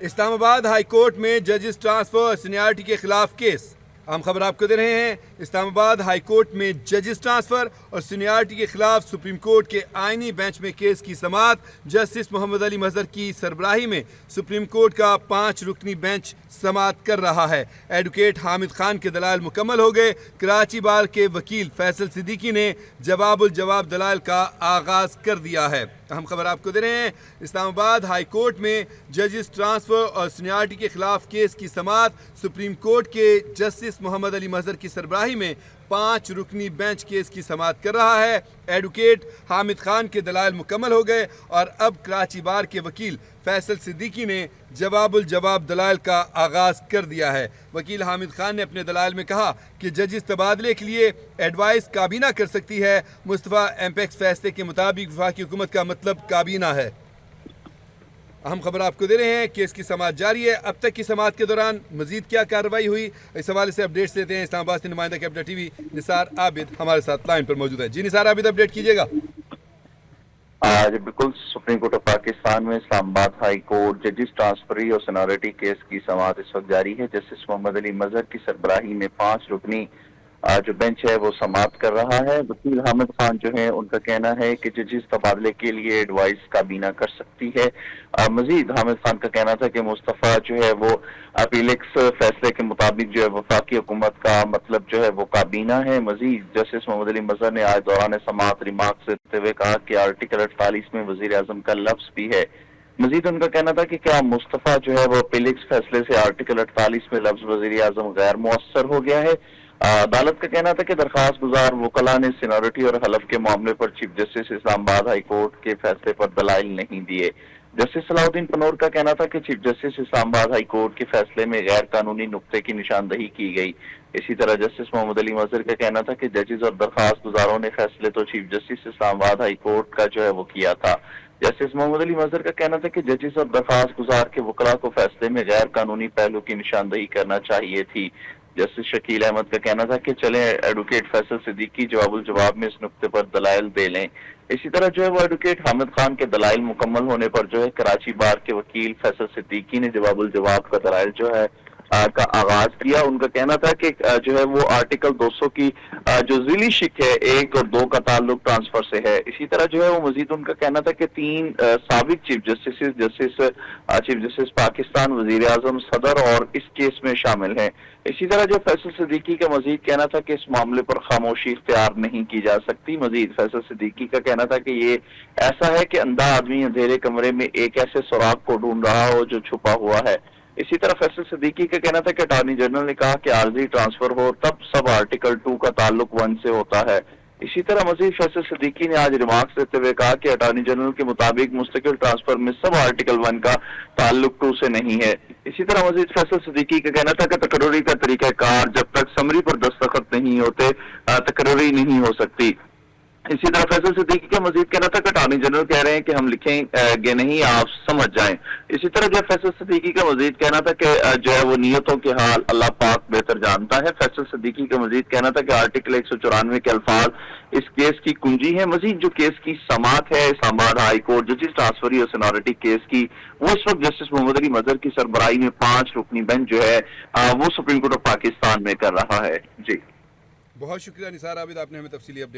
اسلام آباد high court میں ججز ٹرانسفر اور سینیارٹی کے خلاف کیس. اہم خبر آپ کو دے رہے ہیں. اسلام آباد ہائی کورٹ میں ججز ٹرانسفر اور سینیارٹی کے خلاف سپریم کورٹ کے آئینی بینچ میں کیس کی سماعت. جسٹس محمد علی مظہر کی سربراہی میں سپریم کورٹ کا 5 رکنی بینچ سماعت کر رہا ہے. ایڈوکیٹ حامد خان کے دلائل مکمل ہو گئے. کراچی بار کے وکیل فیصل صدیقی نے جواب الجواب دلائل کا آغاز کر دیا ہے. اہم خبر آپ کو دے رہے ہیں. اسلام آباد ہائی کورٹ میں ججز ٹرانسفر اور سینیارٹی کے خلاف کیس کی سماعت. سپریم کورٹ کے جسٹس محمد علی مظہر کی سربراہی میں 5 رکنی بینچ کیس کی سماعت کر رہا ہے. ایڈوکیٹ حامد خان کے دلائل مکمل ہو گئے اور اب کراچی بار کے وکیل فیصل صدیقی نے جواب الجواب دلائل کا آغاز کر دیا ہے. وکیل حامد خان نے اپنے دلائل میں کہا کہ ججز تبادلے کے لیے ایڈوائس کابینہ کر سکتی ہے. مصطفیٰ ایمپیکس فیصلے کے مطابق وفاقی حکومت کا مطلب کابینہ ہے. اہم خبر آپ کو دے رہے ہیں. کیس کی سماعت جاری ہے. اب تک کی سماعت کے دوران مزید کیا کارروائی ہوئی، اس حوالے سے اپڈیٹس لیتے ہیں. اسلام آباد سے نمائندہ کیپٹن ٹی وی نثار عابد ہمارے ساتھ لائن پر موجود ہے. جی نثار عابد، اپڈیٹ کیجیے گا. آج بالکل سپریم کورٹ آف پاکستان میں اسلام آباد ہائی کورٹ ججز ٹرانسفری اور سینیارٹی کیس کی سماعت اس وقت جاری ہے. جسٹس محمد علی مظہر کی سربراہی میں 5 رکنی جو بینچ ہے وہ سماعت کر رہا ہے. وکیل حامد خان جو ہے ان کا کہنا ہے کہ ججز تبادلے کے لیے ایڈوائس کابینہ کر سکتی ہے. مزید حامد خان کا کہنا تھا کہ مصطفیٰ جو ہے وہ اپیلیکس فیصلے کے مطابق جو ہے وفاقی حکومت کا مطلب جو ہے وہ کابینہ ہے. مزید جسٹس محمد علی مظہر نے آج دوران سماعت ریمارکس دیتے ہوئے کہا کہ آرٹیکل 48 میں وزیر اعظم کا لفظ بھی ہے. مزید ان کا کہنا تھا کہ کیا مصطفیٰ جو ہے وہ اپیلیکس فیصلے سے آرٹیکل 48 میں لفظ وزیر اعظم غیر مؤثر ہو گیا ہے. عدالت کا کہنا تھا کہ درخواست گزار وکلاء نے سینیارٹی اور حلف کے معاملے پر چیف جسٹس اسلام آباد ہائی کورٹ کے فیصلے پر دلائل نہیں دیے. جسٹس صلاح الدین پنور کا کہنا تھا کہ چیف جسٹس اسلام آباد ہائی کورٹ کے فیصلے میں غیر قانونی نقطے کی نشاندہی کی گئی. اسی طرح جسٹس محمد علی مظہر کا کہنا تھا کہ ججز اور درخواست گزاروں نے فیصلے تو چیف جسٹس اسلام آباد ہائی کورٹ کا جو ہے وہ کیا تھا. جسٹس محمد علی مظہر کا کہنا تھا کہ ججز اور درخواست گزار کے وکلاء کو فیصلے میں غیر قانونی پہلو کی نشاندہی کرنا چاہیے تھی. جسٹس شکیل احمد کا کہنا تھا کہ چلیں ایڈوکیٹ فیصل صدیقی جواب الجواب میں اس نقطے پر دلائل دے لیں. اسی طرح جو ہے وہ ایڈوکیٹ حامد خان کے دلائل مکمل ہونے پر جو ہے کراچی بار کے وکیل فیصل صدیقی نے جواب الجواب کا دلائل جو ہے کا آغاز کیا. ان کا کہنا تھا کہ جو ہے وہ آرٹیکل 200 کی جو ذیلی شک ہے 1 اور 2 کا تعلق ٹرانسفر سے ہے. اسی طرح جو ہے وہ مزید ان کا کہنا تھا کہ 3 سابق چیف جسٹس پاکستان، وزیر اعظم، صدر اور اس کیس میں شامل ہیں. اسی طرح جو فیصل صدیقی کا مزید کہنا تھا کہ اس معاملے پر خاموشی اختیار نہیں کی جا سکتی. مزید فیصل صدیقی کا کہنا تھا کہ یہ ایسا ہے کہ اندھا آدمی اندھیرے کمرے میں ایک ایسے سراغ کو ڈھونڈ رہا ہو جو چھپا ہوا ہے. اسی طرح فیصل صدیقی کا کہنا تھا کہ اٹارنی جنرل نے کہا کہ عارضی ٹرانسفر ہو تب سب آرٹیکل 2 کا تعلق 1 سے ہوتا ہے. اسی طرح مزید فیصل صدیقی نے آج ریمارکس دیتے ہوئے کہا کہ اٹارنی جنرل کے مطابق مستقل ٹرانسفر میں سب آرٹیکل 1 کا تعلق 2 سے نہیں ہے. اسی طرح مزید فیصل صدیقی کا کہنا تھا کہ تقرری کا طریقہ کار جب تک سمری پر دستخط نہیں ہوتے تقرری نہیں ہو سکتی. اسی طرح فیصل صدیقی کا مزید کہنا تھا کہ اٹارنی جنرل کہہ رہے ہیں کہ ہم لکھیں گے نہیں، آپ سمجھ جائیں. اسی طرح جو فیصل صدیقی کا مزید کہنا تھا کہ جو ہے وہ نیتوں کے حال اللہ پاک بہتر جانتا ہے. فیصل صدیقی کا مزید کہنا تھا کہ آرٹیکل 194 کے الفاظ اس کیس کی کنجی ہے. مزید جو کیس کی سماعت ہے اسلام آباد ہائی کورٹ ججز ٹرانسفری اور سینیارٹی کیس کی، وہ اس وقت جسٹس محمد علی مظہر کی سربراہی میں 5 رکنی بینچ جو ہے وہ سپریم کورٹ آف پاکستان میں کر رہا ہے. جی بہت شکریہ نثار عابد، آپ نے ہمیں تفصیلی اپڈیٹ